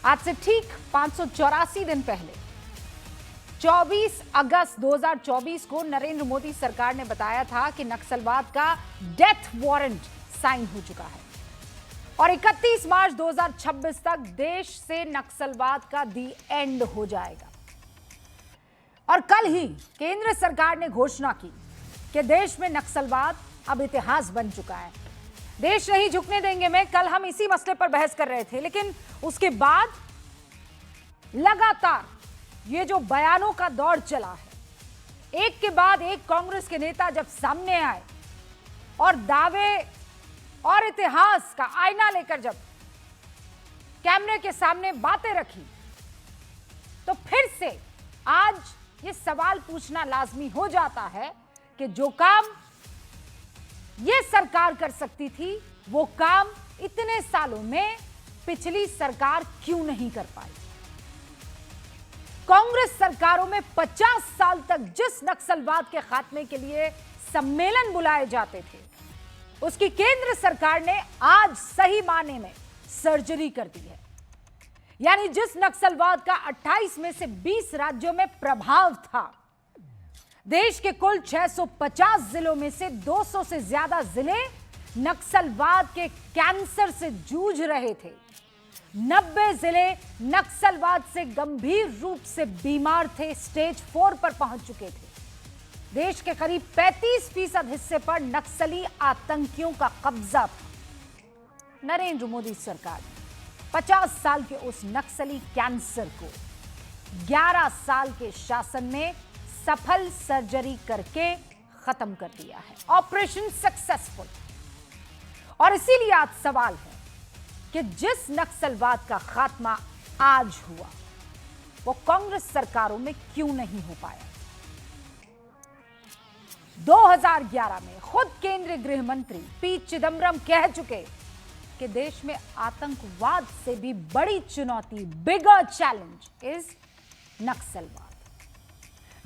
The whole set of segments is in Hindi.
आज से ठीक 584 दिन पहले 24 अगस्त 2024 को नरेंद्र मोदी सरकार ने बताया था कि नक्सलवाद का डेथ वारंट साइन हो चुका है और 31 मार्च 2026 तक देश से नक्सलवाद का दी एंड हो जाएगा। और कल ही केंद्र सरकार ने घोषणा की कि देश में नक्सलवाद अब इतिहास बन चुका है। देश नहीं झुकने देंगे में कल हम इसी मसले पर बहस कर रहे थे, लेकिन उसके बाद लगातार ये जो बयानों का दौर चला है, एक के बाद एक कांग्रेस के नेता जब सामने आए और दावे और इतिहास का आईना लेकर जब कैमरे के सामने बातें रखी, तो फिर से आज ये सवाल पूछना लाजमी हो जाता है कि जो काम ये सरकार कर सकती थी वो काम इतने सालों में पिछली सरकार क्यों नहीं कर पाई। कांग्रेस सरकारों में 50 साल तक जिस नक्सलवाद के खात्मे के लिए सम्मेलन बुलाए जाते थे, उसकी केंद्र सरकार ने आज सही माने में सर्जरी कर दी है। यानी जिस नक्सलवाद का 28 में से 20 राज्यों में प्रभाव था, देश के कुल 650 जिलों में से 200 से ज्यादा जिले नक्सलवाद के कैंसर से जूझ रहे थे। 90 जिले नक्सलवाद से गंभीर रूप से बीमार थे, स्टेज 4 पर पहुंच चुके थे। देश के करीब 35% हिस्से पर नक्सली आतंकियों का कब्जा था। नरेंद्र मोदी सरकार ने 50 साल के उस नक्सली कैंसर को 11 साल के शासन में सफल सर्जरी करके खत्म कर दिया है। Operation successful. और इसीलिए आज सवाल है कि जिस नक्सलवाद का खात्मा आज हुआ वो कांग्रेस सरकारों में क्यों नहीं हो पाया। 2011 में खुद केंद्रीय गृह मंत्री पी चिदम्बरम कह चुके कि देश में आतंकवाद से भी बड़ी चुनौती, बिगर चैलेंज इज नक्सलवाद।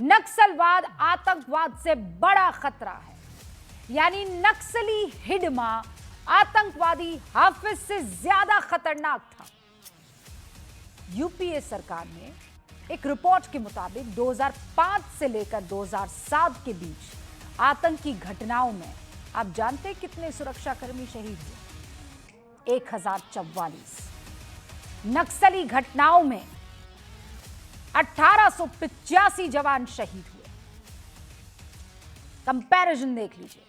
नक्सलवाद आतंकवाद से बड़ा खतरा है। यानी नक्सली हिडमा आतंकवादी हाफिज से ज्यादा खतरनाक था। यूपीए सरकार ने एक रिपोर्ट के मुताबिक 2005 से लेकर 2007 के बीच आतंकी घटनाओं में आप जानते हैं कितने सुरक्षाकर्मी शहीद हुए? 1044। नक्सली घटनाओं में 1885 जवान शहीद हुए। कंपैरिजन देख लीजिए।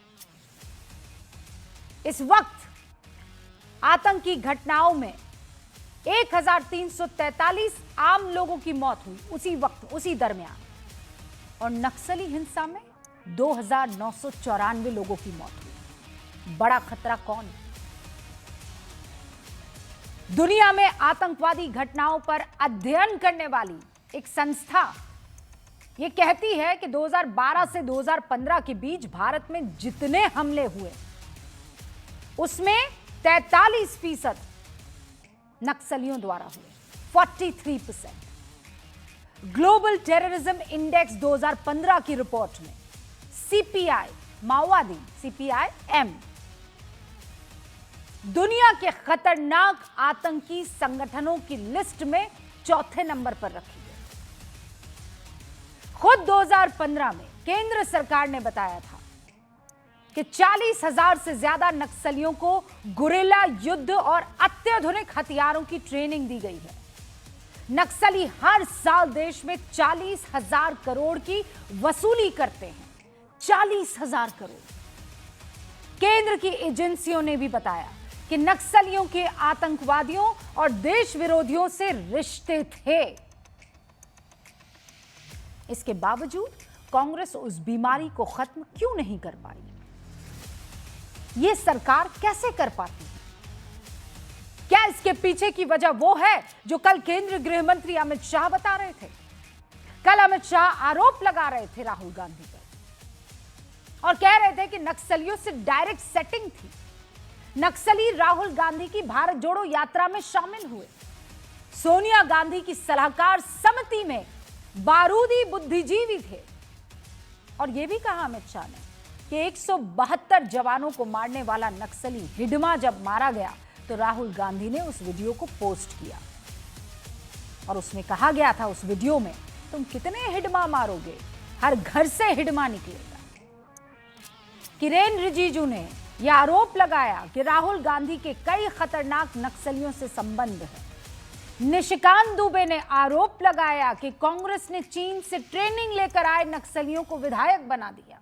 इस वक्त आतंकी घटनाओं में 1343 आम लोगों की मौत हुई उसी वक्त, उसी दरमियान। और नक्सली हिंसा में 2994 लोगों की मौत हुई। बड़ा खतरा कौन है? दुनिया में आतंकवादी घटनाओं पर अध्ययन करने वाली एक संस्था यह कहती है कि 2012 से 2015 के बीच भारत में जितने हमले हुए उसमें 43% नक्सलियों द्वारा हुए। 43%। ग्लोबल टेररिज्म इंडेक्स 2015 की रिपोर्ट में सीपीआई माओवादी, सीपीआई-एम दुनिया के खतरनाक आतंकी संगठनों की लिस्ट में चौथे नंबर पर रखी गई। खुद 2015 में केंद्र सरकार ने बताया था कि 40,000 से ज्यादा नक्सलियों को गुरिल्ला युद्ध और अत्याधुनिक हथियारों की ट्रेनिंग दी गई है। नक्सली हर साल देश में 40,000 करोड़ की वसूली करते हैं। 40,000 करोड़। केंद्र की एजेंसियों ने भी बताया कि नक्सलियों के आतंकवादियों और देश विरोधियों से रिश्ते थे। इसके बावजूद कांग्रेस उस बीमारी को खत्म क्यों नहीं कर पाई? यह सरकार कैसे कर पाती है? क्या इसके पीछे की वजह वो है जो कल केंद्रीय गृह मंत्री अमित शाह बता रहे थे? कल अमित शाह आरोप लगा रहे थे राहुल गांधी पर और कह रहे थे कि नक्सलियों से डायरेक्ट सेटिंग थी। नक्सली राहुल गांधी की भारत जोड़ो यात्रा में शामिल हुए। सोनिया गांधी की सलाहकार समिति में बारूदी बुद्धिजीवी थे। और यह भी कहा अमित शाह ने कि 172 जवानों को मारने वाला नक्सली हिडमा जब मारा गया तो राहुल गांधी ने उस वीडियो को पोस्ट किया। और उसमें कहा गया था उस वीडियो में, तुम कितने हिडमा मारोगे, हर घर से हिडमा निकलेगा। किरेन रिजिजू ने यह आरोप लगाया कि राहुल गांधी के कई खतरनाक नक्सलियों से संबंध है। निशिकांत दुबे ने आरोप लगाया कि कांग्रेस ने चीन से ट्रेनिंग लेकर आए नक्सलियों को विधायक बना दिया।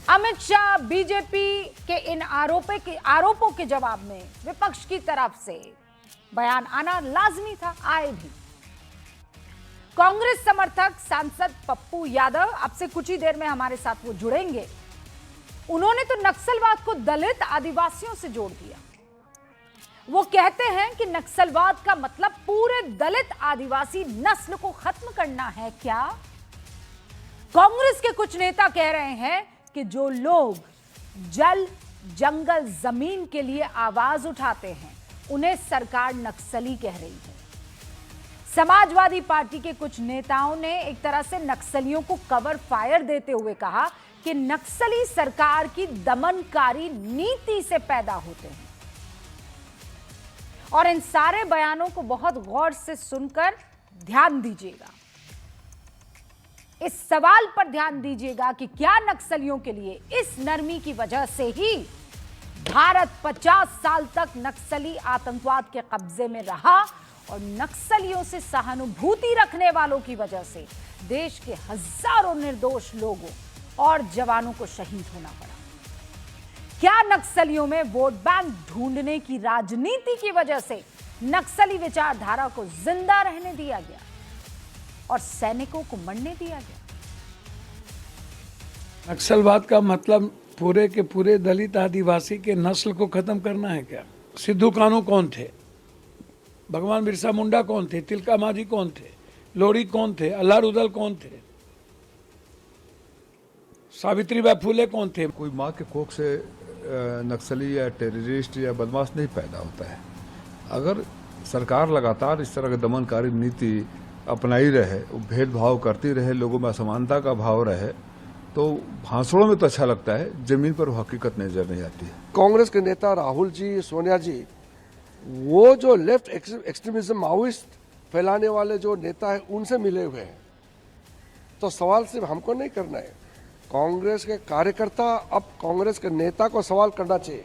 अमित शाह बीजेपी के इन आरोपों के जवाब में विपक्ष की तरफ से बयान आना लाजमी था, आए भी। कांग्रेस समर्थक सांसद पप्पू यादव अब से कुछ ही देर में हमारे साथ वो जुड़ेंगे। उन्होंने तो नक्सलवाद को दलित आदिवासियों से जोड़ दिया। वो कहते हैं कि नक्सलवाद का मतलब पूरे दलित आदिवासी नस्ल को खत्म करना है क्या? कांग्रेस के कुछ नेता कह रहे हैं कि जो लोग जल, जंगल, जमीन के लिए आवाज उठाते हैं उन्हें सरकार नक्सली कह रही है। समाजवादी पार्टी के कुछ नेताओं ने एक तरह से नक्सलियों को कवर फायर देते हुए कहा कि नक्सली सरकार की दमनकारी नीति से पैदा होते हैं। और इन सारे बयानों को बहुत गौर से सुनकर ध्यान दीजिएगा, इस सवाल पर ध्यान दीजिएगा कि क्या नक्सलियों के लिए इस नरमी की वजह से ही भारत 50 साल तक नक्सली आतंकवाद के कब्जे में रहा और नक्सलियों से सहानुभूति रखने वालों की वजह से देश के हजारों निर्दोष लोगों और जवानों को शहीद होना पड़ा? क्या नक्सलियों में वोट बैंक ढूंढने की राजनीति की वजह से नक्सली विचारधारा को जिंदा रहने दिया गया और सैनिकों को मरने दिया गया? नक्सलवाद का मतलब पूरे के पूरे दलित आदिवासी के नस्ल को खत्म करना है क्या? सिद्धू कान्हू कौन थे? भगवान बिरसा मुंडा कौन थे? तिलका मांझी कौन थे? लोरी कौन थे? अल्लाह रुदल कौन थे? सावित्रीबाई फुले कौन थे? कोई माँ के कोख से नक्सली या टेररिस्ट या बदमाश नहीं पैदा होता है। अगर सरकार लगातार इस तरह की दमनकारी नीति अपनाई रहे, भेदभाव करती रहे, लोगों में असमानता का भाव रहे, तो भाषणों में तो अच्छा लगता है, जमीन पर वो हकीकत नजर नहीं आती है। कांग्रेस के नेता राहुल जी, सोनिया जी, वो जो लेफ्ट एक्सट्रीमिज्म, माओइस्ट फैलाने वाले जो नेता है उनसे मिले हुए हैं। तो सवाल सिर्फ हमको नहीं करना है, कांग्रेस के कार्यकर्ता अब कांग्रेस के नेता को सवाल करना चाहिए।